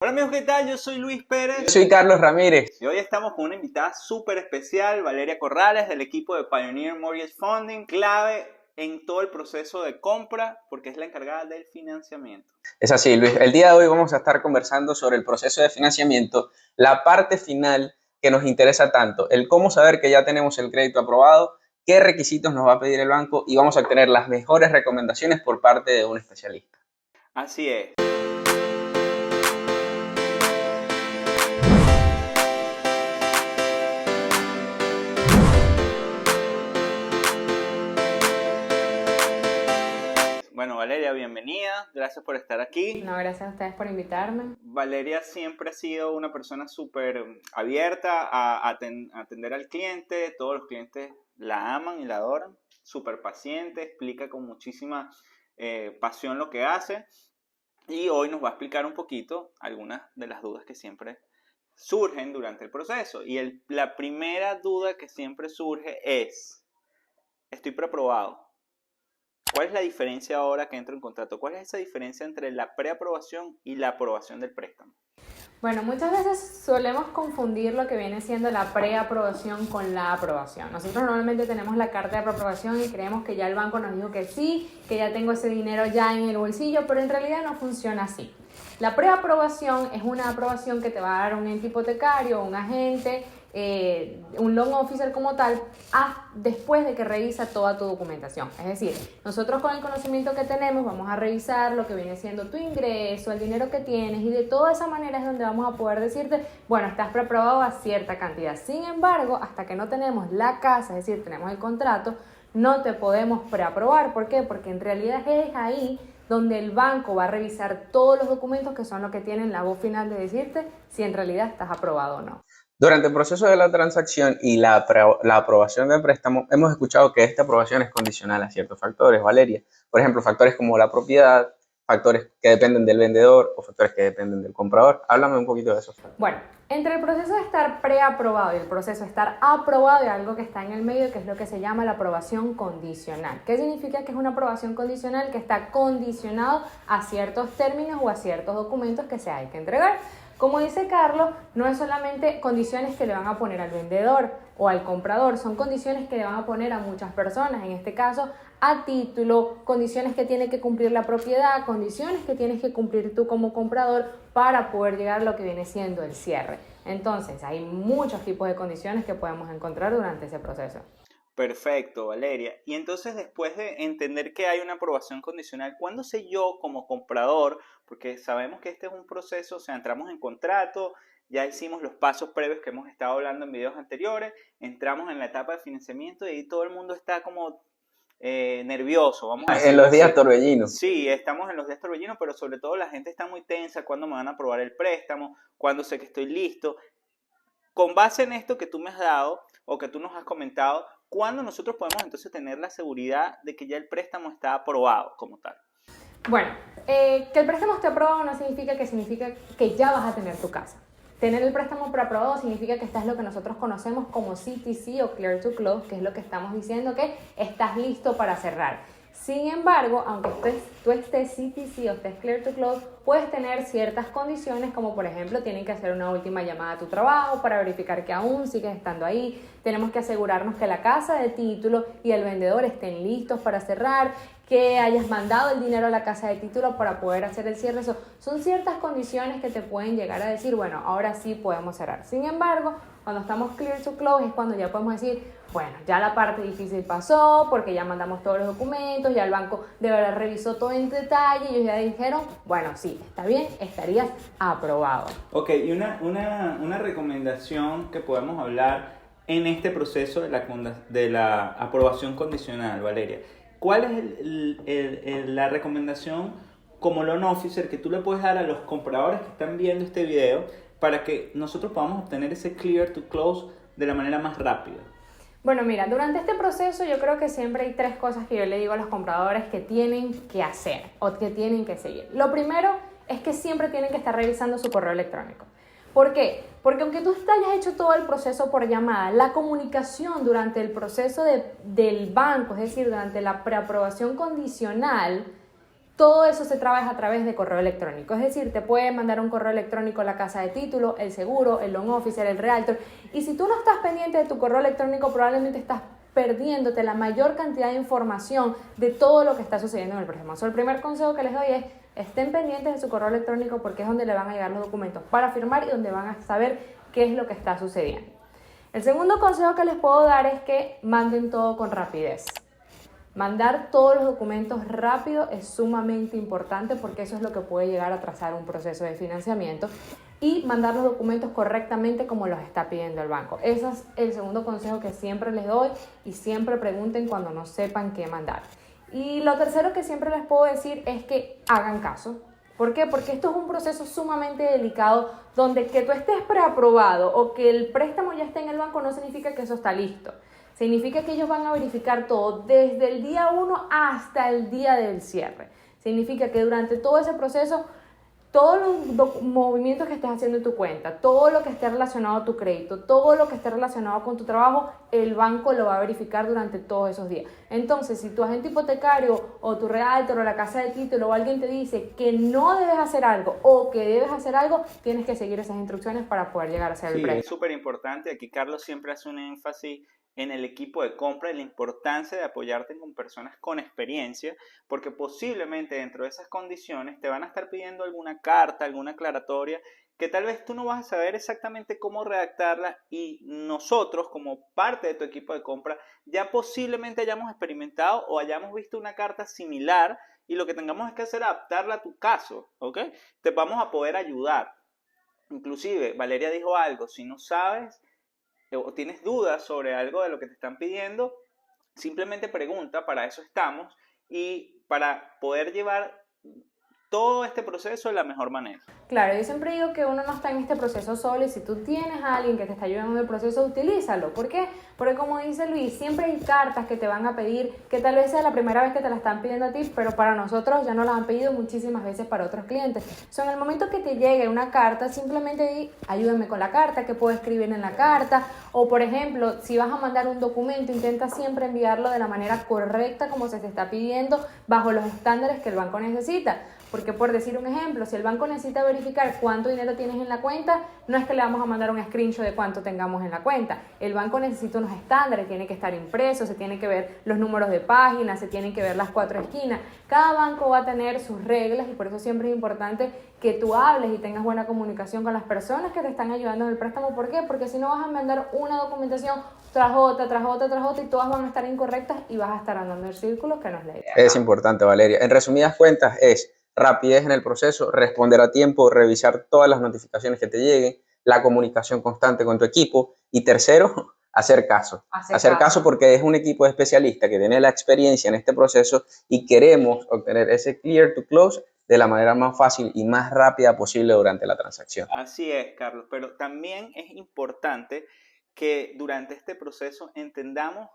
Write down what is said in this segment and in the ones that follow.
Hola amigos, ¿qué tal? Yo soy Luis Pérez. Yo soy Carlos Ramírez. Y hoy estamos con una invitada súper especial, Valeria Corrales, del equipo de Pioneer Mortgage Funding, clave en todo el proceso de compra porque es la encargada del financiamiento. Es así, Luis. El día de hoy vamos a estar conversando sobre el proceso de financiamiento, la parte final que nos interesa tanto, el cómo saber que ya tenemos el crédito aprobado, qué requisitos nos va a pedir el banco y vamos a obtener las mejores recomendaciones por parte de un especialista. Así es. Bueno, Valeria, bienvenida. Gracias por estar aquí. No, gracias a ustedes por invitarme. Valeria siempre ha sido una persona súper abierta a atender al cliente. Todos los clientes la aman y la adoran. Súper paciente, explica con muchísima pasión lo que hace. Y hoy nos va a explicar un poquito algunas de las dudas que siempre surgen durante el proceso. Y la primera duda que siempre surge es, ¿estoy preaprobado? ¿Cuál es la diferencia ahora que entro en contrato? ¿Cuál es esa diferencia entre la preaprobación y la aprobación del préstamo? Bueno, muchas veces solemos confundir lo que viene siendo la preaprobación con la aprobación. Nosotros normalmente tenemos la carta de preaprobación y creemos que ya el banco nos dijo que sí, que ya tengo ese dinero ya en el bolsillo, pero en realidad no funciona así. La preaprobación es una aprobación que te va a dar un ente hipotecario, un agente, un loan officer como tal, después de que revisa toda tu documentación. Es decir, nosotros con el conocimiento que tenemos vamos a revisar lo que viene siendo tu ingreso, el dinero que tienes, y de toda esa manera es donde vamos a poder decirte, bueno, estás preaprobado a cierta cantidad. Sin embargo, hasta que no tenemos la casa, es decir, tenemos el contrato, no te podemos preaprobar. ¿Por qué? Porque en realidad es ahí donde el banco va a revisar todos los documentos que son los que tienen la voz final de decirte si en realidad estás aprobado o no. Durante el proceso de la transacción y la aprobación del préstamo, hemos escuchado que esta aprobación es condicional a ciertos factores, Valeria. Por ejemplo, factores como la propiedad, factores que dependen del vendedor o factores que dependen del comprador. Háblame un poquito de esos factores. Bueno, entre el proceso de estar preaprobado y el proceso de estar aprobado hay algo que está en el medio, que es lo que se llama la aprobación condicional. ¿Qué significa que es una aprobación condicional? Que está condicionado a ciertos términos o a ciertos documentos que se hay que entregar. Como dice Carlos, no es solamente condiciones que le van a poner al vendedor o al comprador, son condiciones que le van a poner a muchas personas, en este caso a título, condiciones que tiene que cumplir la propiedad, condiciones que tienes que cumplir tú como comprador para poder llegar a lo que viene siendo el cierre. Entonces, hay muchos tipos de condiciones que podemos encontrar durante ese proceso. Perfecto, Valeria. Y entonces, después de entender que hay una aprobación condicional, ¿cuándo sé yo como comprador? Porque sabemos que este es un proceso, o sea, entramos en contrato, ya hicimos los pasos previos que hemos estado hablando en videos anteriores, entramos en la etapa de financiamiento y ahí todo el mundo está como nervioso, vamos a decirlo En los días así. torbellinos. Sí, estamos en los días torbellinos, pero sobre todo la gente está muy tensa, ¿cuándo me van a aprobar el préstamo? ¿Cuándo sé que estoy listo? Con base en esto que tú me has dado o que tú nos has comentado, ¿cuándo nosotros podemos entonces tener la seguridad de que ya el préstamo está aprobado como tal? Bueno, que el préstamo esté aprobado no significa que ya vas a tener tu casa. Tener el préstamo preaprobado significa que estás lo que nosotros conocemos como CTC o Clear to Close, que es lo que estamos diciendo que estás listo para cerrar. Sin embargo, aunque tú estés CTC o estés Clear to Close, puedes tener ciertas condiciones, como por ejemplo, tienen que hacer una última llamada a tu trabajo para verificar que aún sigues estando ahí. Tenemos que asegurarnos que la casa de título y el vendedor estén listos para cerrar, que hayas mandado el dinero a la casa de título para poder hacer el cierre. Eso son ciertas condiciones que te pueden llegar a decir, bueno, ahora sí podemos cerrar. Sin embargo, cuando estamos Clear to Close es cuando ya podemos decir, bueno, ya la parte difícil pasó porque ya mandamos todos los documentos, ya el banco de verdad revisó todo en detalle y ellos ya dijeron, bueno, sí, está bien, estarías aprobado. Ok, y una recomendación que podemos hablar en este proceso de la aprobación condicional, Valeria. ¿Cuál es la recomendación como loan officer que tú le puedes dar a los compradores que están viendo este video para que nosotros podamos obtener ese clear to close de la manera más rápida? Bueno, mira, durante este proceso yo creo que siempre hay 3 cosas que yo le digo a los compradores que tienen que hacer o que tienen que seguir. Lo primero es que siempre tienen que estar revisando su correo electrónico. ¿Por qué? Porque aunque tú hayas hecho todo el proceso por llamada, la comunicación durante el proceso del banco, es decir, durante la preaprobación condicional, Todo eso se trabaja a través de correo electrónico, es decir, te pueden mandar un correo electrónico a la casa de título, el seguro, el loan officer, el realtor, y si tú no estás pendiente de tu correo electrónico, probablemente estás perdiéndote la mayor cantidad de información de todo lo que está sucediendo en el préstamo. El primer consejo que les doy es, estén pendientes de su correo electrónico porque es donde le van a llegar los documentos para firmar y donde van a saber qué es lo que está sucediendo. El segundo consejo que les puedo dar es que manden todo con rapidez. Mandar todos los documentos rápido es sumamente importante porque eso es lo que puede llegar a atrasar un proceso de financiamiento, y mandar los documentos correctamente como los está pidiendo el banco. Ese es el segundo consejo que siempre les doy, y siempre pregunten cuando no sepan qué mandar. Y lo tercero que siempre les puedo decir es que hagan caso. ¿Por qué? Porque esto es un proceso sumamente delicado donde que tú estés preaprobado o que el préstamo ya esté en el banco no significa que eso está listo. Significa que ellos van a verificar todo desde el día 1 hasta el día del cierre. Significa que durante todo ese proceso, todos los movimientos que estés haciendo en tu cuenta, todo lo que esté relacionado a tu crédito, todo lo que esté relacionado con tu trabajo, el banco lo va a verificar durante todos esos días. Entonces, si tu agente hipotecario o tu realtor o la casa de título o alguien te dice que no debes hacer algo o que debes hacer algo, tienes que seguir esas instrucciones para poder llegar a hacer el préstamo. Es súper importante. Aquí Carlos siempre hace un énfasis en el equipo de compra y la importancia de apoyarte con personas con experiencia, porque posiblemente dentro de esas condiciones te van a estar pidiendo alguna carta, alguna aclaratoria, que tal vez tú no vas a saber exactamente cómo redactarla, y nosotros como parte de tu equipo de compra ya posiblemente hayamos experimentado o hayamos visto una carta similar, y lo que tengamos que hacer es adaptarla a tu caso, ¿ok? Te vamos a poder ayudar. Inclusive, Valeria dijo algo, si no sabes o tienes dudas sobre algo de lo que te están pidiendo, simplemente pregunta, para eso estamos, y para poder llevar todo este proceso de la mejor manera. Claro, yo siempre digo que uno no está en este proceso solo, y si tú tienes a alguien que te está ayudando en el proceso, utilízalo. ¿Por qué? Porque como dice Luis, siempre hay cartas que te van a pedir, que tal vez sea la primera vez que te la están pidiendo a ti, pero para nosotros ya nos las han pedido muchísimas veces para otros clientes. En el momento que te llegue una carta, simplemente di, ayúdame con la carta, qué puedo escribir en la carta, o por ejemplo, si vas a mandar un documento, intenta siempre enviarlo de la manera correcta como se te está pidiendo, bajo los estándares que el banco necesita. Porque, por decir un ejemplo, si el banco necesita verificar cuánto dinero tienes en la cuenta, no es que le vamos a mandar un screenshot de cuánto tengamos en la cuenta. El banco necesita unos estándares, tiene que estar impreso, se tienen que ver los números de página, se tienen que ver las 4 esquinas. Cada banco va a tener sus reglas, y por eso siempre es importante que tú hables y tengas buena comunicación con las personas que te están ayudando en el préstamo. ¿Por qué? Porque si no, vas a mandar una documentación tras otra, y todas van a estar incorrectas y vas a estar andando en círculos, que no es la idea. Es importante, Valeria. En resumidas cuentas, es rapidez en el proceso, responder a tiempo, revisar todas las notificaciones que te lleguen, la comunicación constante con tu equipo, y tercero, hacer caso. Hacer caso porque es un equipo de especialistas que tiene la experiencia en este proceso y queremos obtener ese clear to close de la manera más fácil y más rápida posible durante la transacción. Así es, Carlos, pero también es importante que durante este proceso entendamos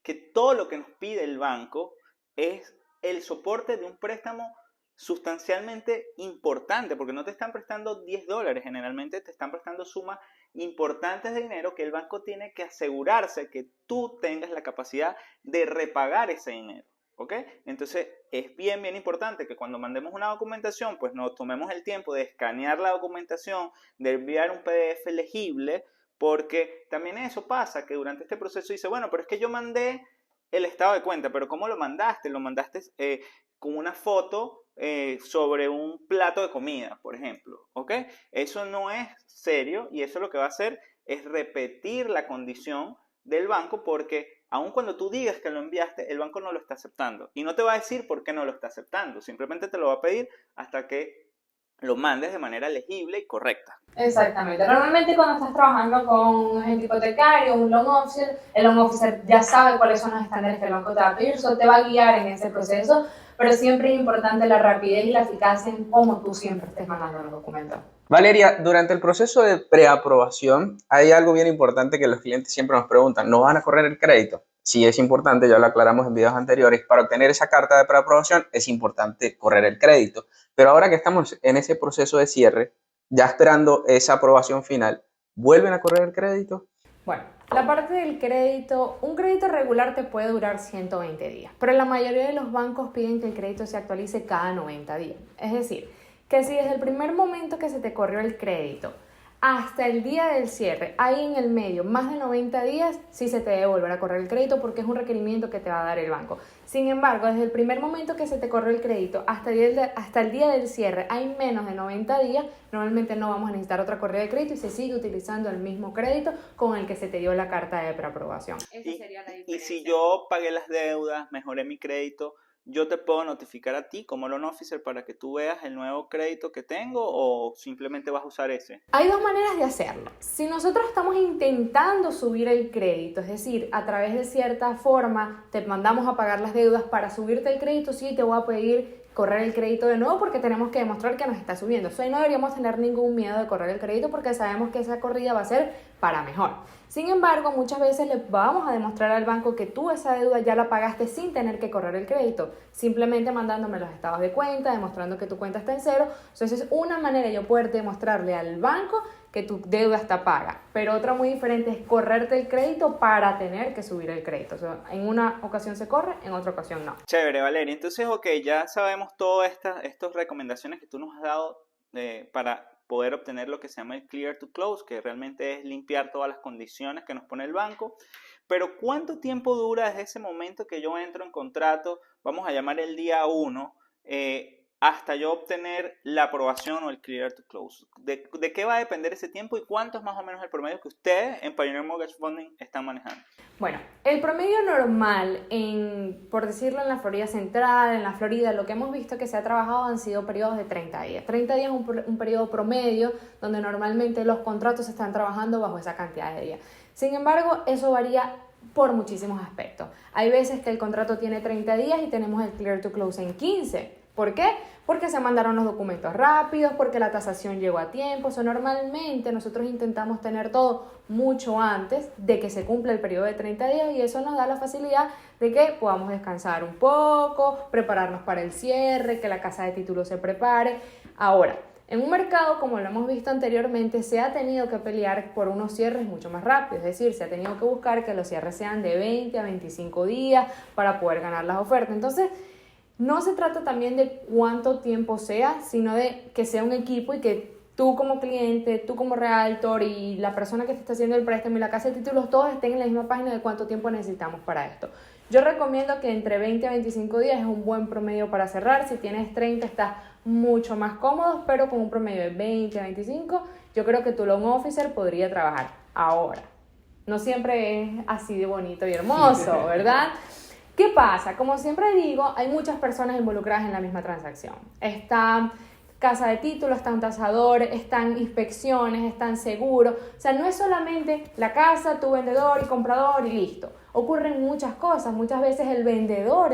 que todo lo que nos pide el banco es el soporte de un préstamo sustancialmente importante, porque no te están prestando $10, generalmente te están prestando sumas importantes de dinero que el banco tiene que asegurarse que tú tengas la capacidad de repagar ese dinero, ¿ok? Entonces es bien importante que cuando mandemos una documentación, pues nos tomemos el tiempo de escanear la documentación, de enviar un PDF legible, porque también eso pasa, que durante este proceso dice, bueno, pero es que yo mandé el estado de cuenta, pero ¿cómo lo mandaste? Lo mandaste con una foto sobre un plato de comida, por ejemplo, ¿ok? Eso no es serio, y eso lo que va a hacer es repetir la condición del banco, porque aun cuando tú digas que lo enviaste, el banco no lo está aceptando, y no te va a decir por qué no lo está aceptando, simplemente te lo va a pedir hasta que lo mandes de manera legible y correcta. Exactamente. Normalmente cuando estás trabajando con un agente hipotecario, un loan officer, el loan officer ya sabe cuáles son los estándares que el banco te va a pedir, eso te va a guiar en ese proceso, pero siempre es importante la rapidez y la eficacia en cómo tú siempre estés mandando los documentos. Valeria, durante el proceso de preaprobación hay algo bien importante que los clientes siempre nos preguntan, ¿no van a correr el crédito? Sí, es importante, ya lo aclaramos en videos anteriores, para obtener esa carta de preaprobación es importante correr el crédito, pero ahora que estamos en ese proceso de cierre, ya esperando esa aprobación final, ¿vuelven a correr el crédito? Bueno, la parte del crédito, un crédito regular te puede durar 120 días, pero la mayoría de los bancos piden que el crédito se actualice cada 90 días. Es decir, que si desde el primer momento que se te corrió el crédito hasta el día del cierre, hay en el medio más de 90 días, sí se te debe volver a correr el crédito porque es un requerimiento que te va a dar el banco. Sin embargo, desde el primer momento que se te corrió el crédito hasta el día del cierre, hay menos de 90 días, normalmente no vamos a necesitar otra corrida de crédito y se sigue utilizando el mismo crédito con el que se te dio la carta de preaprobación. Esa sería la diferencia. Y si yo pagué las deudas, mejoré mi crédito, yo te puedo notificar a ti como loan officer para que tú veas el nuevo crédito que tengo, o simplemente vas a usar ese. Hay dos maneras de hacerlo. Si nosotros estamos intentando subir el crédito, es decir, a través de cierta forma te mandamos a pagar las deudas para subirte el crédito, sí te voy a pedir correr el crédito de nuevo porque tenemos que demostrar que nos está subiendo. Eso ahí no deberíamos tener ningún miedo de correr el crédito porque sabemos que esa corrida va a ser para mejor. Sin embargo, muchas veces le vamos a demostrar al banco que tú esa deuda ya la pagaste sin tener que correr el crédito, simplemente mandándome los estados de cuenta, demostrando que tu cuenta está en cero. Entonces es una manera de yo poder demostrarle al banco que tu deuda está paga. Pero otra muy diferente es correrte el crédito para tener que subir el crédito. O sea, en una ocasión se corre, en otra ocasión no. Chévere, Valeria. Entonces, ok, ya sabemos todas estas recomendaciones que tú nos has dado para poder obtener lo que se llama el Clear to Close, que realmente es limpiar todas las condiciones que nos pone el banco. Pero ¿cuánto tiempo dura desde ese momento que yo entro en contrato, vamos a llamar el día 1, hasta yo obtener la aprobación o el Clear to Close? ¿De qué va a depender ese tiempo y cuánto es más o menos el promedio que ustedes en Pioneer Mortgage Funding están manejando? Bueno, el promedio normal, por decirlo, en la Florida Central, en la Florida, lo que hemos visto que se ha trabajado han sido periodos de 30 días. 30 días es un periodo promedio donde normalmente los contratos se están trabajando bajo esa cantidad de días. Sin embargo, eso varía por muchísimos aspectos. Hay veces que el contrato tiene 30 días y tenemos el Clear to Close en 15. ¿Por qué? Porque se mandaron los documentos rápidos, porque la tasación llegó a tiempo. O normalmente nosotros intentamos tener todo mucho antes de que se cumpla el periodo de 30 días y eso nos da la facilidad de que podamos descansar un poco, prepararnos para el cierre, que la casa de títulos se prepare. Ahora, en un mercado, como lo hemos visto anteriormente, se ha tenido que pelear por unos cierres mucho más rápidos. Es decir, se ha tenido que buscar que los cierres sean de 20 a 25 días para poder ganar las ofertas. Entonces, no se trata también de cuánto tiempo sea, sino de que sea un equipo y que tú como cliente, tú como realtor y la persona que te está haciendo el préstamo y la casa de títulos, todos estén en la misma página de cuánto tiempo necesitamos para esto. Yo recomiendo que entre 20 a 25 días es un buen promedio para cerrar. Si tienes 30 estás mucho más cómodo, pero con un promedio de 20 a 25 yo creo que tu loan officer podría trabajar. Ahora, no siempre es así de bonito y hermoso, ¿verdad? ¿Qué pasa? Como siempre digo, hay muchas personas involucradas en la misma transacción. Está casa de títulos, está un tasador, están inspecciones, están seguros. O sea, no es solamente la casa, tu vendedor y comprador y listo. Ocurren muchas cosas. Muchas veces el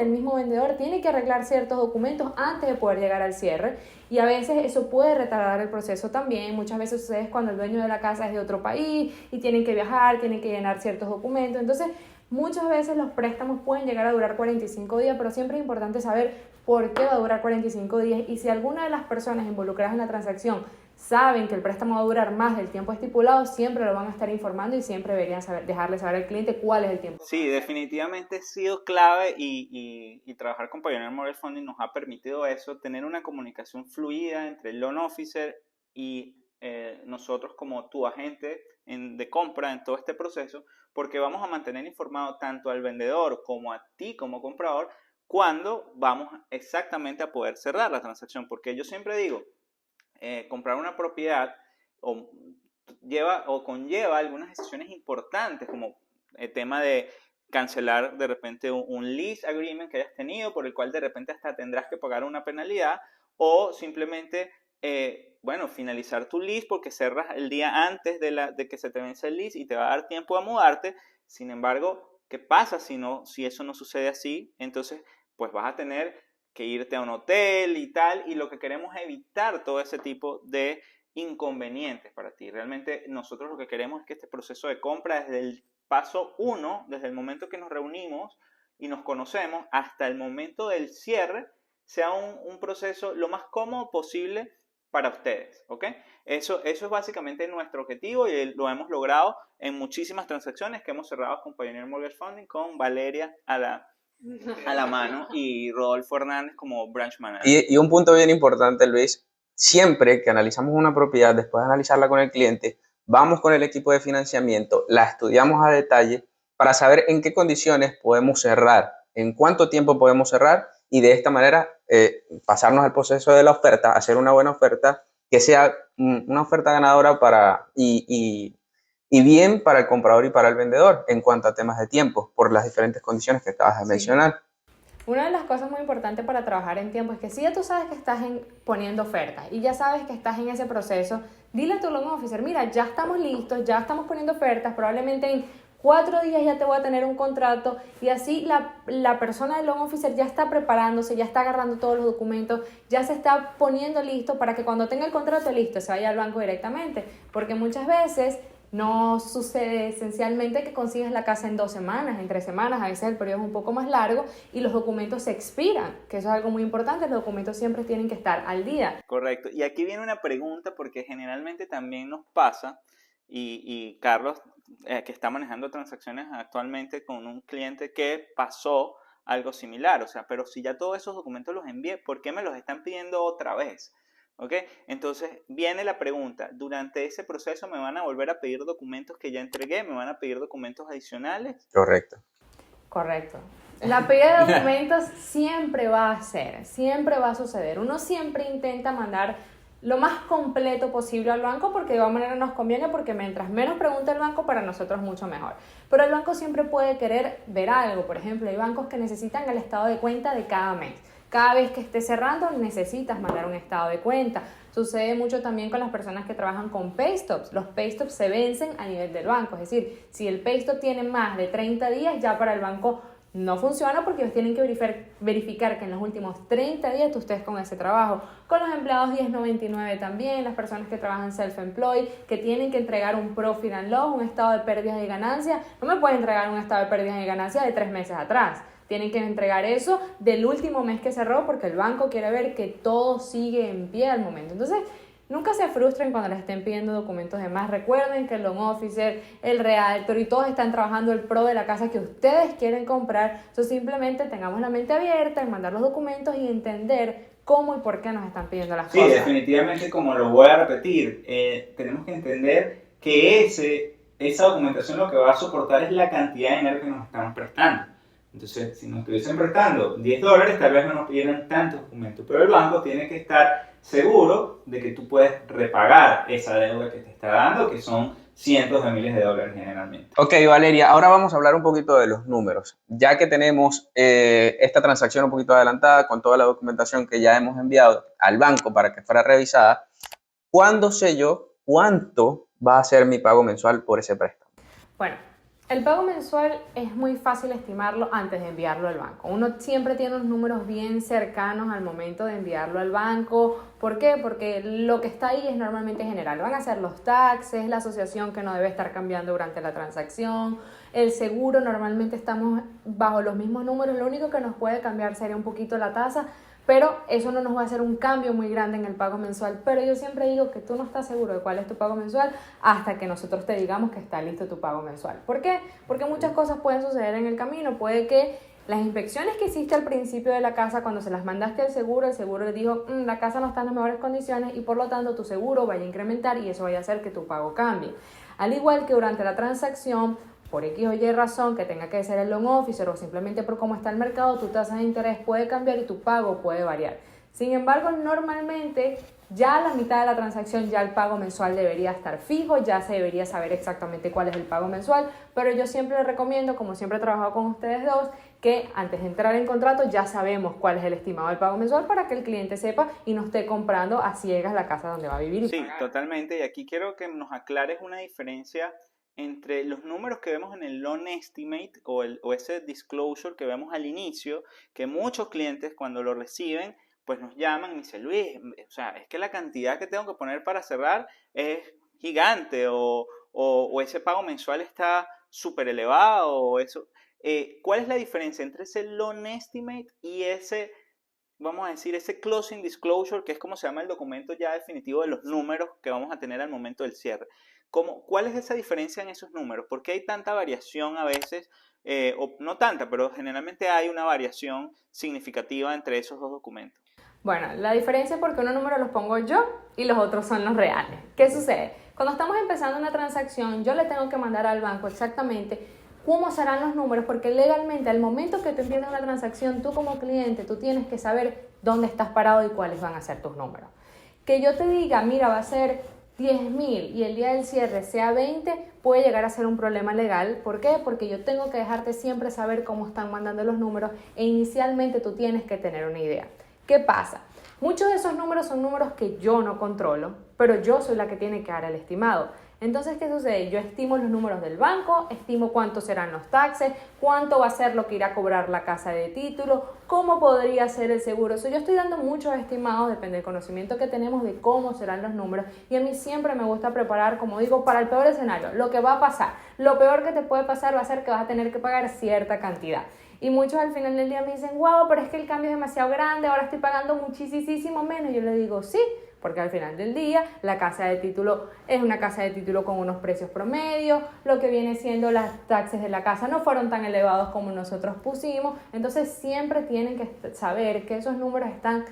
mismo vendedor, tiene que arreglar ciertos documentos antes de poder llegar al cierre. Y a veces eso puede retardar el proceso también. Muchas veces sucede cuando el dueño de la casa es de otro país y tienen que viajar, tienen que llenar ciertos documentos. Entonces, muchas veces los préstamos pueden llegar a durar 45 días, pero siempre es importante saber por qué va a durar 45 días y si alguna de las personas involucradas en la transacción saben que el préstamo va a durar más del tiempo estipulado, siempre lo van a estar informando y siempre deberían dejarle saber al cliente cuál es el tiempo. Sí, definitivamente ha sido clave y trabajar con Pioneer Mortgage Funding nos ha permitido eso, tener una comunicación fluida entre el loan officer y nosotros como tu agente de compra en todo este proceso, porque vamos a mantener informado tanto al vendedor como a ti como comprador cuando vamos exactamente a poder cerrar la transacción, porque yo siempre digo, comprar una propiedad conlleva algunas decisiones importantes, como el tema de cancelar de repente un lease agreement que hayas tenido, por el cual de repente hasta tendrás que pagar una penalidad, o simplemente finalizar tu lease porque cerras el día antes de que se te vence el lease y te va a dar tiempo a mudarte. Sin embargo, ¿qué pasa si eso no sucede así? Entonces, pues vas a tener que irte a un hotel y tal, y lo que queremos es evitar todo ese tipo de inconvenientes para ti. Realmente nosotros lo que queremos es que este proceso de compra desde el paso 1, desde el momento que nos reunimos y nos conocemos hasta el momento del cierre, sea un proceso lo más cómodo posible para ustedes, ¿ok? Eso es básicamente nuestro objetivo y lo hemos logrado en muchísimas transacciones que hemos cerrado con Pioneer Mortgage Funding, con Valeria a la mano y Rodolfo Hernández como branch manager. Y un punto bien importante, Luis, siempre que analizamos una propiedad, después de analizarla con el cliente, vamos con el equipo de financiamiento, la estudiamos a detalle para saber en qué condiciones podemos cerrar, en cuánto tiempo podemos cerrar y de esta manera pasarnos al proceso de la oferta, hacer una buena oferta que sea una oferta ganadora y bien para el comprador y para el vendedor en cuanto a temas de tiempo, por las diferentes condiciones que acabas de mencionar. Una de las cosas muy importantes para trabajar en tiempo es que si ya tú sabes que estás poniendo ofertas y ya sabes que estás en ese proceso, dile a tu loan officer, mira, ya estamos listos, ya estamos poniendo ofertas, probablemente en 4 días ya te voy a tener un contrato, y así la persona del loan officer ya está preparándose, ya está agarrando todos los documentos, ya se está poniendo listo para que cuando tenga el contrato listo se vaya al banco directamente, porque muchas veces no sucede esencialmente que consigues la casa en 2 semanas, en 3 semanas, a veces el periodo es un poco más largo y los documentos se expiran, que eso es algo muy importante, los documentos siempre tienen que estar al día. Correcto. Y aquí viene una pregunta porque generalmente también nos pasa, y Carlos, que está manejando transacciones actualmente con un cliente que pasó algo similar, o sea, pero si ya todos esos documentos los envié, ¿por qué me los están pidiendo otra vez? ¿Ok? Entonces viene la pregunta, ¿durante ese proceso me van a volver a pedir documentos que ya entregué? ¿Me van a pedir documentos adicionales? Correcto. Correcto. La pedida de documentos siempre va a suceder. Uno siempre intenta mandar lo más completo posible al banco porque de igual manera nos conviene, porque mientras menos pregunte el banco, para nosotros mucho mejor. Pero el banco siempre puede querer ver algo. Por ejemplo, hay bancos que necesitan el estado de cuenta de cada mes. Cada vez que estés cerrando necesitas mandar un estado de cuenta. Sucede mucho también con las personas que trabajan con paystubs. Los paystubs se vencen a nivel del banco. Es decir, si el paystub tiene más de 30 días, ya para el banco no funciona, porque ellos tienen que verificar que en los últimos 30 días tú estés con ese trabajo. Con los empleados 1099 también, las personas que trabajan self-employed, que tienen que entregar un profit and loss, un estado de pérdidas y ganancias. No me pueden entregar un estado de pérdidas y ganancias de 3 meses atrás. Tienen que entregar eso del último mes que cerró, porque el banco quiere ver que todo sigue en pie al momento. Entonces, nunca se frustren cuando les estén pidiendo documentos de más. Recuerden que el loan officer, el realtor y todos están trabajando el pro de la casa que ustedes quieren comprar. Entonces, simplemente tengamos la mente abierta en mandar los documentos y entender cómo y por qué nos están pidiendo las cosas. Sí, definitivamente, como lo voy a repetir, tenemos que entender que esa documentación lo que va a soportar es la cantidad de dinero que nos están prestando. Entonces, si nos estuviesen prestando $10, tal vez no nos pidieran tantos documentos, pero el banco tiene que estar seguro de que tú puedes repagar esa deuda que te está dando, que son cientos de miles de dólares generalmente. Ok, Valeria, ahora vamos a hablar un poquito de los números. Ya que tenemos esta transacción un poquito adelantada con toda la documentación que ya hemos enviado al banco para que fuera revisada, ¿cuándo sé yo cuánto va a ser mi pago mensual por ese préstamo? Bueno, el pago mensual es muy fácil estimarlo antes de enviarlo al banco. Uno siempre tiene unos números bien cercanos al momento de enviarlo al banco. ¿Por qué? Porque lo que está ahí es normalmente general. Van a ser los taxes, la asociación que no debe estar cambiando durante la transacción, el seguro. Normalmente estamos bajo los mismos números. Lo único que nos puede cambiar sería un poquito la tasa, pero eso no nos va a hacer un cambio muy grande en el pago mensual. Pero yo siempre digo que tú no estás seguro de cuál es tu pago mensual hasta que nosotros te digamos que está listo tu pago mensual. ¿Por qué? Porque muchas cosas pueden suceder en el camino. Puede que las inspecciones que hiciste al principio de la casa, cuando se las mandaste al seguro, el seguro le dijo, la casa no está en las mejores condiciones, y por lo tanto tu seguro vaya a incrementar y eso vaya a hacer que tu pago cambie. Al igual que durante la transacción, por X o Y razón, que tenga que ser el loan officer o simplemente por cómo está el mercado, tu tasa de interés puede cambiar y tu pago puede variar. Sin embargo, normalmente ya a la mitad de la transacción ya el pago mensual debería estar fijo, ya se debería saber exactamente cuál es el pago mensual, pero yo siempre les recomiendo, como siempre he trabajado con ustedes dos, que antes de entrar en contrato ya sabemos cuál es el estimado del pago mensual para que el cliente sepa y no esté comprando a ciegas la casa donde va a vivir. Sí, totalmente. Y aquí quiero que nos aclares una diferencia entre los números que vemos en el loan estimate o ese disclosure que vemos al inicio, que muchos clientes cuando lo reciben pues nos llaman y dicen, Luis, o sea, es que la cantidad que tengo que poner para cerrar es gigante, o ese pago mensual está súper elevado, o eso. ¿Cuál es la diferencia entre ese loan estimate y ese vamos a decir, ese closing disclosure, que es como se llama el documento ya definitivo de los números que vamos a tener al momento del cierre. ¿Cuál es esa diferencia en esos números? ¿Por qué hay tanta variación a veces? O no tanta, pero generalmente hay una variación significativa entre esos dos documentos. Bueno, la diferencia es porque unos números los pongo yo y los otros son los reales. ¿Qué sucede? Cuando estamos empezando una transacción, yo le tengo que mandar al banco exactamente cómo serán los números, porque legalmente al momento que tú empiezas una transacción, tú como cliente, tú tienes que saber dónde estás parado y cuáles van a ser tus números. Que yo te diga, mira, va a ser 10.000 y el día del cierre sea 20, puede llegar a ser un problema legal. ¿Por qué? Porque yo tengo que dejarte siempre saber cómo están mandando los números e inicialmente tú tienes que tener una idea. ¿Qué pasa? Muchos de esos números son números que yo no controlo, pero yo soy la que tiene que dar el estimado. Entonces, ¿qué sucede? Yo estimo los números del banco, estimo cuántos serán los taxes, cuánto va a ser lo que irá a cobrar la casa de título, cómo podría ser el seguro. Yo estoy dando muchos estimados, depende del conocimiento que tenemos de cómo serán los números. Y a mí siempre me gusta preparar, como digo, para el peor escenario, lo que va a pasar. Lo peor que te puede pasar va a ser que vas a tener que pagar cierta cantidad. Y muchos al final del día me dicen, wow, pero es que el cambio es demasiado grande, ahora estoy pagando muchísimo menos. Y yo le digo, sí, porque al final del día la casa de título es una casa de título con unos precios promedios, lo que viene siendo las taxes de la casa no fueron tan elevados como nosotros pusimos, entonces siempre tienen que saber que esos números están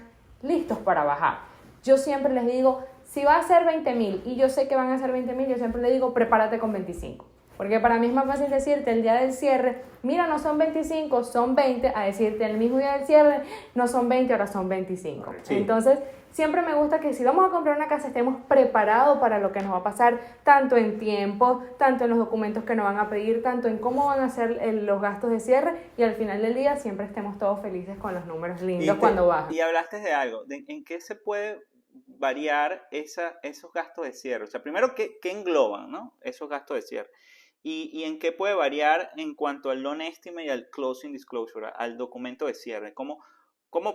listos para bajar. Yo siempre les digo, si va a ser 20.000 y yo sé que van a ser 20.000, yo siempre les digo, prepárate con 25. Porque para mí es más fácil decirte el día del cierre, mira, no son 25, son 20, a decirte el mismo día del cierre, no son 20, ahora son 25. Sí. Entonces, siempre me gusta que si vamos a comprar una casa estemos preparados para lo que nos va a pasar, tanto en tiempo, tanto en los documentos que nos van a pedir, tanto en cómo van a ser los gastos de cierre, y al final del día siempre estemos todos felices con los números lindos cuando bajan. Y hablaste de algo, ¿en qué se puede variar esos gastos de cierre? O sea, primero, ¿qué engloban, ¿no? Esos gastos de cierre? ¿Y en qué puede variar en cuanto al loan estimate y al closing disclosure, al documento de cierre? ¿Cómo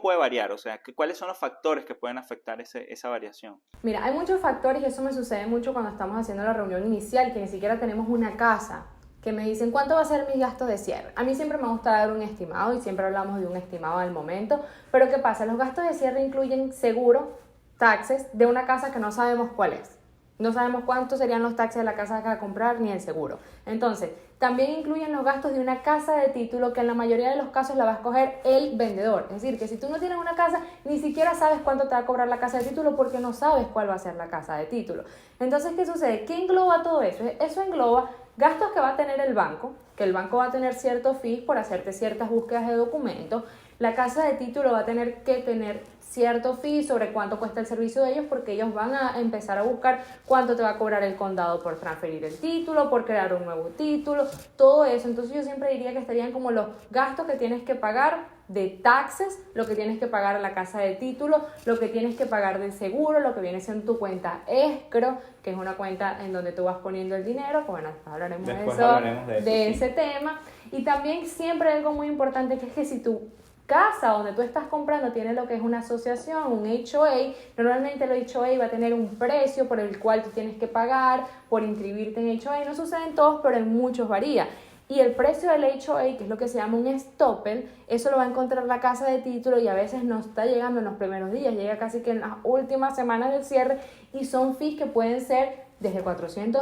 puede variar? O sea, ¿cuáles son los factores que pueden afectar esa variación? Mira, hay muchos factores y eso me sucede mucho cuando estamos haciendo la reunión inicial, que ni siquiera tenemos una casa, que me dicen, ¿cuánto va a ser mi gasto de cierre? A mí siempre me gusta dar un estimado y siempre hablamos de un estimado al momento, pero ¿qué pasa? Los gastos de cierre incluyen seguro, taxes de una casa que no sabemos cuál es. No sabemos cuántos serían los taxes de la casa que va a comprar ni el seguro. Entonces, también incluyen los gastos de una casa de título que en la mayoría de los casos la va a escoger el vendedor. Es decir, que si tú no tienes una casa, ni siquiera sabes cuánto te va a cobrar la casa de título porque no sabes cuál va a ser la casa de título. Entonces, ¿qué sucede? ¿Qué engloba todo eso? Eso engloba gastos que va a tener el banco, que el banco va a tener ciertos fees por hacerte ciertas búsquedas de documentos. La casa de título va a tener que tener cierto fee sobre cuánto cuesta el servicio de ellos porque ellos van a empezar a buscar cuánto te va a cobrar el condado por transferir el título, por crear un nuevo título, todo eso. Entonces yo siempre diría que estarían como los gastos que tienes que pagar de taxes, lo que tienes que pagar a la casa de título, lo que tienes que pagar del seguro, lo que viene siendo tu cuenta escro, que es una cuenta en donde tú vas poniendo el dinero. Bueno, hablaremos de ese tema. Y también siempre hay algo muy importante, que es que si tu casa donde tú estás comprando tiene lo que es una asociación, un HOA, normalmente el HOA va a tener un precio por el cual tú tienes que pagar por inscribirte en HOA. No sucede en todos, pero en muchos varía. Y el precio del HOA, que es lo que se llama un estoppel, eso lo va a encontrar la casa de título y a veces no está llegando en los primeros días, llega casi que en las últimas semanas del cierre, y son fees que pueden ser desde $400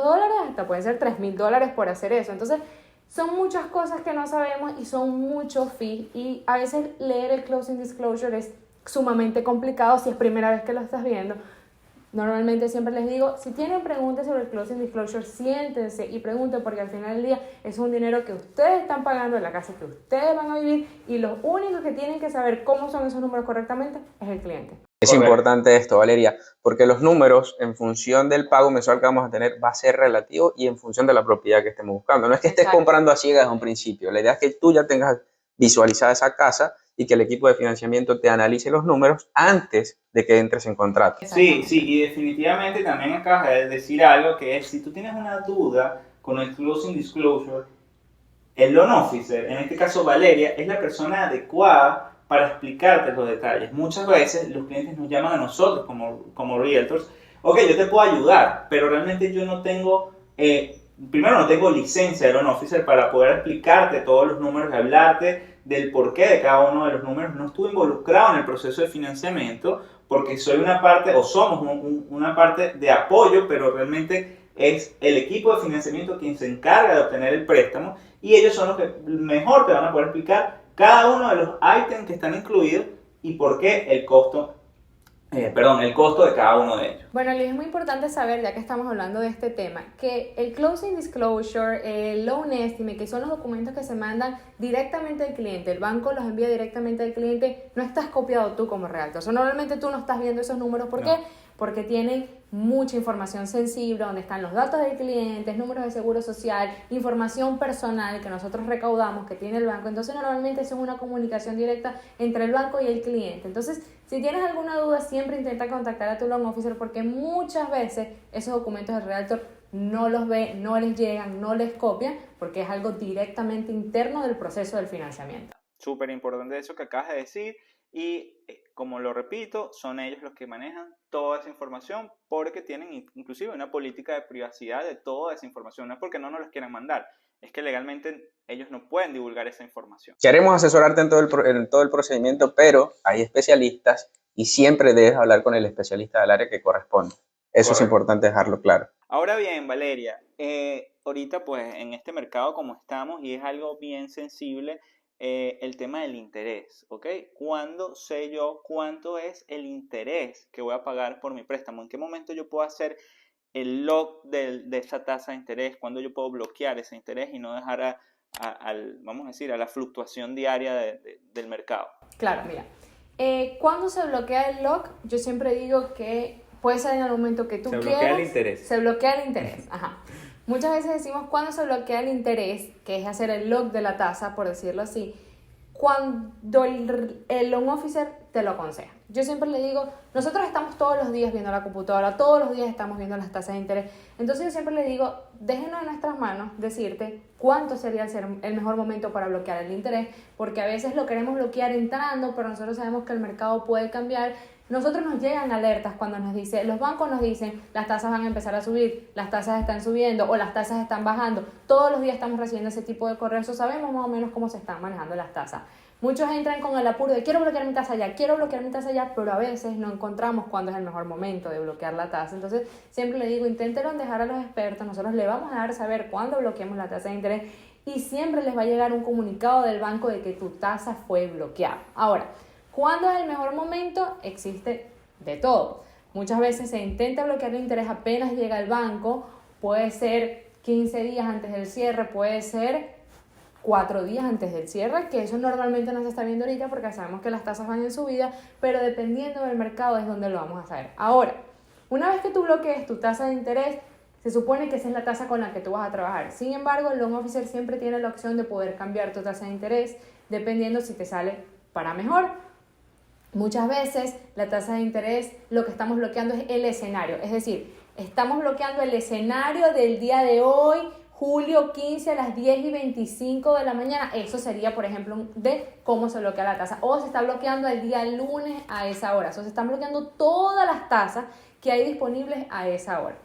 hasta pueden ser $3,000 por hacer eso. Entonces, son muchas cosas que no sabemos y son muchos fees, y a veces leer el closing disclosure es sumamente complicado si es primera vez que lo estás viendo. Normalmente siempre les digo, si tienen preguntas sobre el closing disclosure, siéntense y pregunten, porque al final del día es un dinero que ustedes están pagando en la casa que ustedes van a vivir, y los únicos que tienen que saber cómo son esos números correctamente es el cliente. Es importante esto, Valeria, porque los números en función del pago mensual que vamos a tener va a ser relativo y en función de la propiedad que estemos buscando. No es que estés comprando a ciegas desde un principio. La idea es que tú ya tengas visualizada esa casa y que el equipo de financiamiento te analice los números antes de que entres en contrato. Sí, y definitivamente también acabas de decir algo, que es, si tú tienes una duda con el closing disclosure, el loan officer, en este caso Valeria, es la persona adecuada para explicarte los detalles. Muchas veces los clientes nos llaman a nosotros como realtors, ok, yo te puedo ayudar, pero realmente yo no tengo, primero no tengo licencia de loan officer para poder explicarte todos los números y hablarte del porqué de cada uno de los números, no estuve involucrado en el proceso de financiamiento porque soy una parte, o somos una parte de apoyo, pero realmente es el equipo de financiamiento quien se encarga de obtener el préstamo y ellos son los que mejor te van a poder explicar cada uno de los ítems que están incluidos y por qué el costo de cada uno de ellos. Bueno, Luis, es muy importante saber, ya que estamos hablando de este tema, que el Closing Disclosure, el Loan Estimate, que son los documentos que se mandan directamente al cliente, el banco los envía directamente al cliente, no estás copiado tú como realtor. O sea, normalmente tú no estás viendo esos números. ¿Por qué? Porque tienen mucha información sensible, donde están los datos del cliente, números de seguro social, información personal que nosotros recaudamos, que tiene el banco. Entonces, normalmente eso es una comunicación directa entre el banco y el cliente. Entonces, si tienes alguna duda, siempre intenta contactar a tu loan officer porque muchas veces esos documentos del realtor no los ve, no les llegan, no les copian, porque es algo directamente interno del proceso del financiamiento. Súper importante eso que acabas de decir y como lo repito, son ellos los que manejan toda esa información porque tienen inclusive una política de privacidad de toda esa información. No es porque no nos las quieran mandar, es que legalmente ellos no pueden divulgar esa información. Queremos asesorarte en todo el procedimiento, pero hay especialistas y siempre debes hablar con el especialista del área que corresponde. Eso Correcto. Es importante dejarlo claro. Ahora bien, Valeria, ahorita pues en este mercado como estamos y es algo bien sensible, el tema del interés, ¿ok? ¿Cuándo sé yo cuánto es el interés que voy a pagar por mi préstamo? ¿En qué momento yo puedo hacer el lock de esa tasa de interés? ¿Cuándo yo puedo bloquear ese interés y no dejar vamos a decir, a la fluctuación diaria del mercado? Claro, mira, ¿cuándo se bloquea el lock? Yo siempre digo que puede ser en el momento que tú quieras. Se bloquea el interés. Se bloquea el interés, ajá. Muchas veces decimos cuándo se bloquea el interés, que es hacer el lock de la tasa, por decirlo así, cuando el loan officer te lo aconseja. Yo siempre le digo, nosotros estamos todos los días viendo la computadora, todos los días estamos viendo las tasas de interés. Entonces yo siempre le digo, déjenos en nuestras manos decirte cuánto sería el mejor momento para bloquear el interés, porque a veces lo queremos bloquear entrando, pero nosotros sabemos que el mercado puede cambiar. Nosotros nos llegan alertas cuando nos dicen, los bancos nos dicen, las tasas van a empezar a subir, las tasas están subiendo o las tasas están bajando. Todos los días estamos recibiendo ese tipo de correos, o sabemos más o menos cómo se están manejando las tasas. Muchos entran con el apuro de quiero bloquear mi tasa ya, pero a veces no encontramos cuándo es el mejor momento de bloquear la tasa. Entonces, siempre le digo, inténtenlo dejar a los expertos, nosotros le vamos a dar saber cuándo bloqueemos la tasa de interés y siempre les va a llegar un comunicado del banco de que tu tasa fue bloqueada. Ahora, ¿cuándo es el mejor momento? Existe de todo. Muchas veces se intenta bloquear el interés apenas llega al banco, puede ser 15 días antes del cierre, puede ser 4 días antes del cierre, que eso normalmente no se está viendo ahorita porque sabemos que las tasas van en subida, pero dependiendo del mercado es donde lo vamos a saber. Ahora, una vez que tú bloquees tu tasa de interés, se supone que esa es la tasa con la que tú vas a trabajar. Sin embargo, el loan officer siempre tiene la opción de poder cambiar tu tasa de interés dependiendo si te sale para mejor. Muchas veces la tasa de interés lo que estamos bloqueando es el escenario, es decir, estamos bloqueando el escenario del día de hoy, julio 15 a las 10:25 de la mañana. Eso sería, por ejemplo, de cómo se bloquea la tasa. O se está bloqueando el día lunes a esa hora. O sea, se están bloqueando todas las tasas que hay disponibles a esa hora.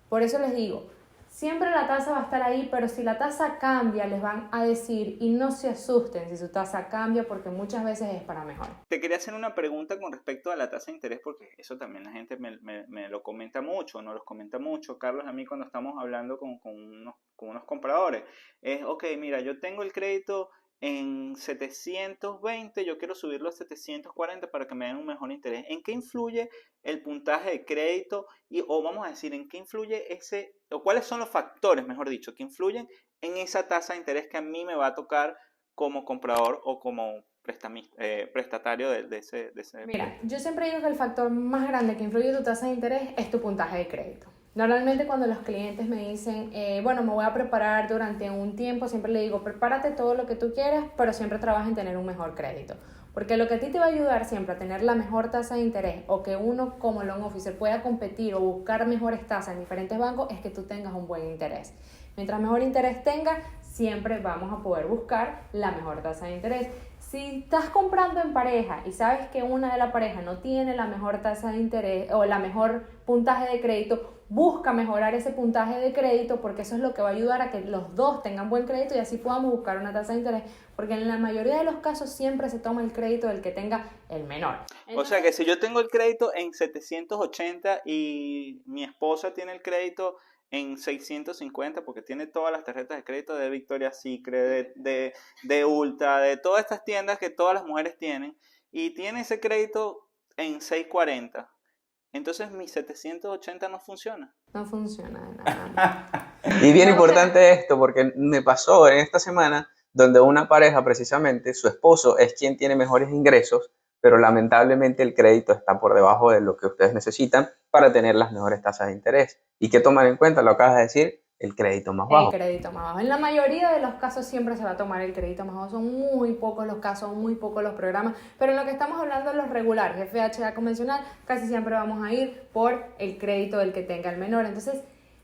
Por eso les digo, siempre la tasa va a estar ahí, pero si la tasa cambia, les van a decir y no se asusten si su tasa cambia porque muchas veces es para mejor. Te quería hacer una pregunta con respecto a la tasa de interés porque eso también la gente me lo comenta mucho, nos los comenta mucho. Carlos, a mí cuando estamos hablando con unos compradores, es, ok, mira, yo tengo el crédito en 720, yo quiero subirlo a 740 para que me den un mejor interés. ¿En qué influye el puntaje de crédito? O vamos a decir, ¿en qué influye o cuáles son los factores, mejor dicho, que influyen en esa tasa de interés que a mí me va a tocar como comprador o como prestatario de ese Mira, yo siempre digo que el factor más grande que influye en tu tasa de interés es tu puntaje de crédito. Normalmente cuando los clientes me dicen, bueno, me voy a preparar durante un tiempo, siempre le digo, prepárate todo lo que tú quieras, pero siempre trabaja en tener un mejor crédito. Porque lo que a ti te va a ayudar siempre a tener la mejor tasa de interés o que uno como loan officer pueda competir o buscar mejores tasas en diferentes bancos es que tú tengas un buen interés. Mientras mejor interés tengas, siempre vamos a poder buscar la mejor tasa de interés. Si estás comprando en pareja y sabes que una de la pareja no tiene la mejor tasa de interés o la mejor puntaje de crédito, busca mejorar ese puntaje de crédito, porque eso es lo que va a ayudar a que los dos tengan buen crédito y así podamos buscar una tasa de interés, porque en la mayoría de los casos siempre se toma el crédito del que tenga el menor. O sea que si yo tengo el crédito en 780 y mi esposa tiene el crédito en 650, porque tiene todas las tarjetas de crédito de Victoria's Secret, de Ulta, de todas estas tiendas que todas las mujeres tienen, y tiene ese crédito en 640, entonces mi 780 no funciona. No funciona de nada. Y bien importante esto, porque me pasó en esta semana donde una pareja, precisamente, su esposo es quien tiene mejores ingresos, pero lamentablemente el crédito está por debajo de lo que ustedes necesitan para tener las mejores tasas de interés. ¿Y qué tomar en cuenta? Lo acabas de decir, el crédito más bajo. El crédito más bajo. En la mayoría de los casos siempre se va a tomar el crédito más bajo. Son muy pocos los casos, muy pocos los programas. Pero en lo que estamos hablando de los regulares, FHA convencional, casi siempre vamos a ir por el crédito del que tenga el menor. Entonces,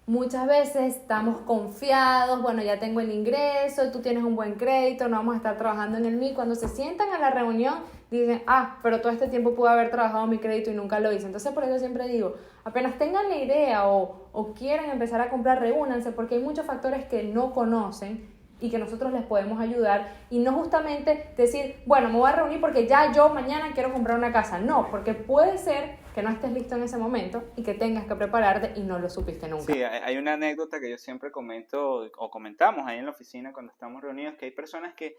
muchas veces estamos confiados, bueno, ya tengo el ingreso, tú tienes un buen crédito, no vamos a estar trabajando en el MI. Cuando se sientan a la reunión, dicen, pero todo este tiempo pude haber trabajado mi crédito y nunca lo hice. Entonces, por eso siempre digo, apenas tengan la idea o quieran empezar a comprar, reúnanse, porque hay muchos factores que no conocen y que nosotros les podemos ayudar, y no justamente decir, bueno, me voy a reunir porque ya yo mañana quiero comprar una casa. No, porque puede ser que no estés listo en ese momento y que tengas que prepararte y no lo supiste nunca. Sí, hay una anécdota que yo siempre comento o comentamos ahí en la oficina cuando estamos reunidos, que hay personas que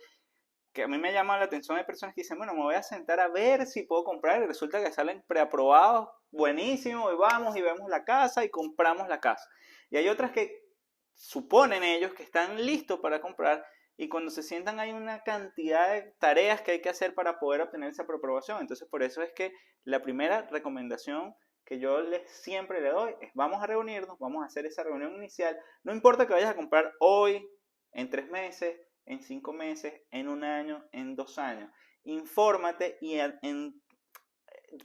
a mí me llama la atención, hay personas que dicen, bueno, me voy a sentar a ver si puedo comprar, y resulta que salen preaprobados, buenísimo, y vamos y vemos la casa y compramos la casa. Y hay otras que suponen ellos que están listos para comprar, y cuando se sientan hay una cantidad de tareas que hay que hacer para poder obtener esa preaprobación. Entonces, por eso es que la primera recomendación que yo siempre le doy es, vamos a reunirnos, vamos a hacer esa reunión inicial, no importa que vayas a comprar hoy, en 3 meses, en 5 meses, en 1 año, en 2 años. Infórmate y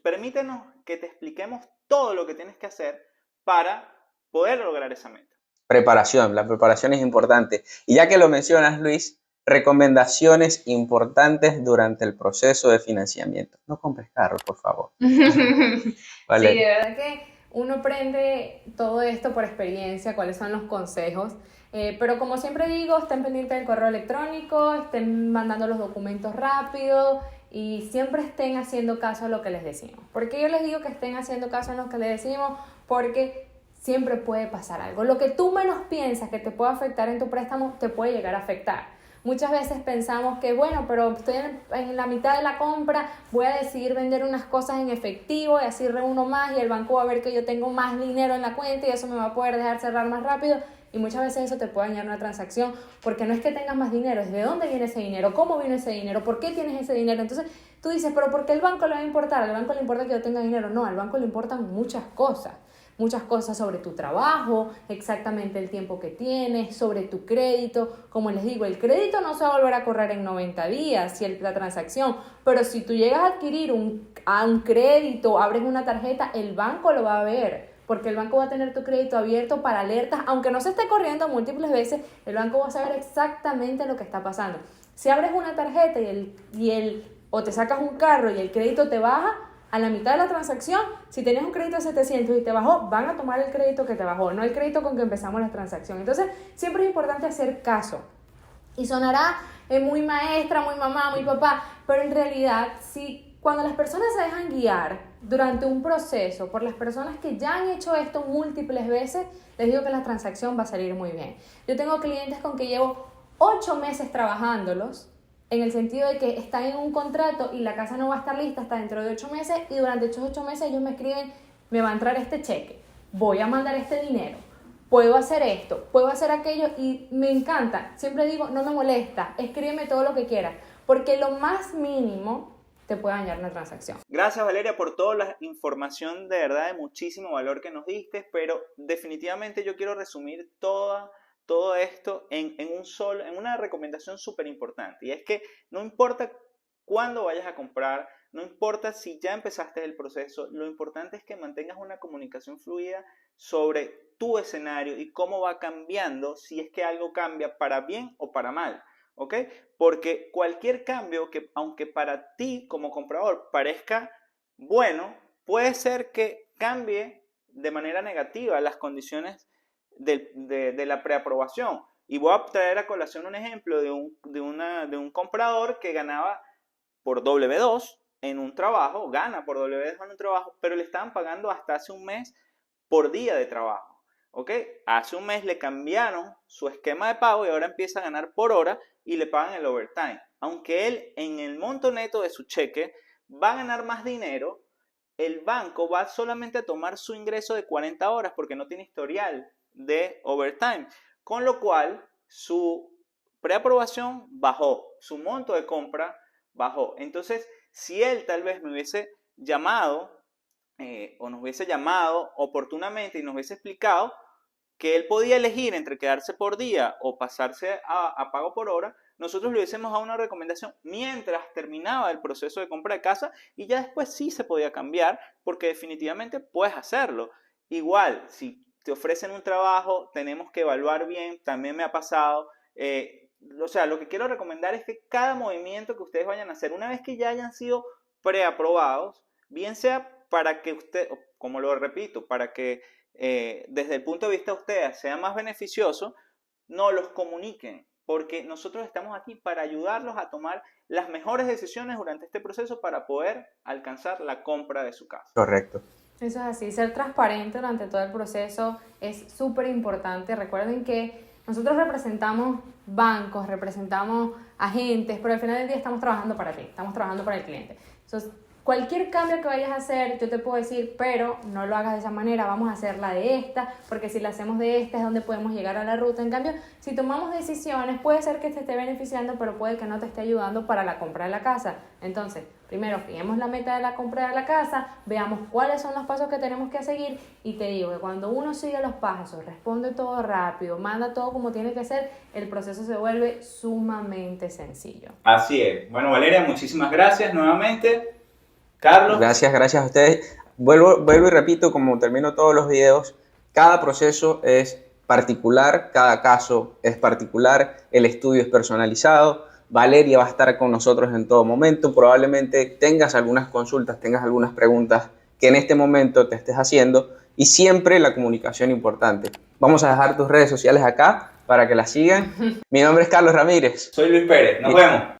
permítenos que te expliquemos todo lo que tienes que hacer para poder lograr esa meta. Preparación, la preparación es importante. Y ya que lo mencionas, Luis, recomendaciones importantes durante el proceso de financiamiento. No compres carro, por favor. Vale. Sí, de verdad que uno aprende todo esto por experiencia, cuáles son los consejos. Pero como siempre digo, estén pendientes del correo electrónico, estén mandando los documentos rápido y siempre estén haciendo caso a lo que les decimos. ¿Por qué yo les digo que estén haciendo caso a lo que les decimos? Porque siempre puede pasar algo. Lo que tú menos piensas que te puede afectar en tu préstamo, te puede llegar a afectar. Muchas veces pensamos que, bueno, pero estoy en la mitad de la compra, voy a decidir vender unas cosas en efectivo y así reúno más y el banco va a ver que yo tengo más dinero en la cuenta y eso me va a poder dejar cerrar más rápido. Y muchas veces eso te puede dañar una transacción, porque no es que tengas más dinero, es de dónde viene ese dinero, cómo vino ese dinero, por qué tienes ese dinero. Entonces tú dices, pero ¿por qué el banco le va a importar? ¿Al banco le importa que yo tenga dinero? No, al banco le importan muchas cosas sobre tu trabajo, exactamente el tiempo que tienes, sobre tu crédito. Como les digo, el crédito no se va a volver a correr en 90 días, la transacción, pero si tú llegas a adquirir un crédito, abres una tarjeta, el banco lo va a ver, porque el banco va a tener tu crédito abierto para alertas, aunque no se esté corriendo múltiples veces, el banco va a saber exactamente lo que está pasando. Si abres una tarjeta o te sacas un carro y el crédito te baja, a la mitad de la transacción, si tenías un crédito de 700 y te bajó, van a tomar el crédito que te bajó, no el crédito con que empezamos la transacción. Entonces, siempre es importante hacer caso. Y sonará muy maestra, muy mamá, muy papá, pero en realidad, cuando las personas se dejan guiar durante un proceso por las personas que ya han hecho esto múltiples veces, les digo que la transacción va a salir muy bien. Yo tengo clientes con que llevo 8 meses trabajándolos, en el sentido de que están en un contrato y la casa no va a estar lista hasta dentro de 8 meses, y durante estos 8 meses ellos me escriben, me va a entrar este cheque, voy a mandar este dinero, puedo hacer esto, puedo hacer aquello, y me encanta. Siempre digo, no me molesta, escríbeme todo lo que quieras, porque lo más mínimo te puede dañar una transacción. Gracias, Valeria, por toda la información de verdad de muchísimo valor que nos diste, pero definitivamente yo quiero resumir todo esto en una recomendación súper importante, y es que no importa cuándo vayas a comprar, no importa si ya empezaste el proceso, lo importante es que mantengas una comunicación fluida sobre tu escenario y cómo va cambiando, si es que algo cambia para bien o para mal, ¿ok? Porque cualquier cambio que, aunque para ti como comprador parezca bueno, puede ser que cambie de manera negativa las condiciones de la preaprobación. Y voy a traer a colación un ejemplo de un comprador que ganaba por W2 en un trabajo, gana por W2 en un trabajo, pero le estaban pagando hasta hace un mes por día de trabajo. ¿Ok? Hace un mes le cambiaron su esquema de pago y ahora empieza a ganar por hora y le pagan el overtime. Aunque él en el monto neto de su cheque va a ganar más dinero, el banco va solamente a tomar su ingreso de 40 horas porque no tiene historial de overtime. Con lo cual su preaprobación bajó, su monto de compra bajó. Entonces, si él tal vez me hubiese llamado o nos hubiese llamado oportunamente y nos hubiese explicado que él podía elegir entre quedarse por día o pasarse a pago por hora, nosotros le hubiésemos dado una recomendación mientras terminaba el proceso de compra de casa y ya después sí se podía cambiar porque definitivamente puedes hacerlo. Igual, si te ofrecen un trabajo, tenemos que evaluar bien, también me ha pasado. O sea, lo que quiero recomendar es que cada movimiento que ustedes vayan a hacer, una vez que ya hayan sido preaprobados, bien sea para que usted, como lo repito, para que desde el punto de vista de ustedes sea más beneficioso, no los comuniquen, porque nosotros estamos aquí para ayudarlos a tomar las mejores decisiones durante este proceso para poder alcanzar la compra de su casa. Correcto. Eso es así, ser transparente durante todo el proceso es súper importante. Recuerden que nosotros representamos bancos, representamos agentes, pero al final del día estamos trabajando para ti, estamos trabajando para el cliente. Entonces, cualquier cambio que vayas a hacer, yo te puedo decir, pero no lo hagas de esa manera, vamos a hacerla de esta, porque si la hacemos de esta es donde podemos llegar a la ruta. En cambio, si tomamos decisiones, puede ser que te esté beneficiando, pero puede que no te esté ayudando para la compra de la casa. Entonces, primero fijemos la meta de la compra de la casa, veamos cuáles son los pasos que tenemos que seguir y te digo que cuando uno sigue los pasos, responde todo rápido, manda todo como tiene que ser, el proceso se vuelve sumamente sencillo. Así es. Bueno, Valeria, muchísimas gracias nuevamente. Carlos. Gracias a ustedes. Vuelvo y repito, como termino todos los videos, cada proceso es particular, cada caso es particular, el estudio es personalizado. Valeria va a estar con nosotros en todo momento. Probablemente tengas algunas consultas, tengas algunas preguntas que en este momento te estés haciendo y siempre la comunicación importante. Vamos a dejar tus redes sociales acá para que las sigan. Mi nombre es Carlos Ramírez. Soy Luis Pérez. Nos vemos.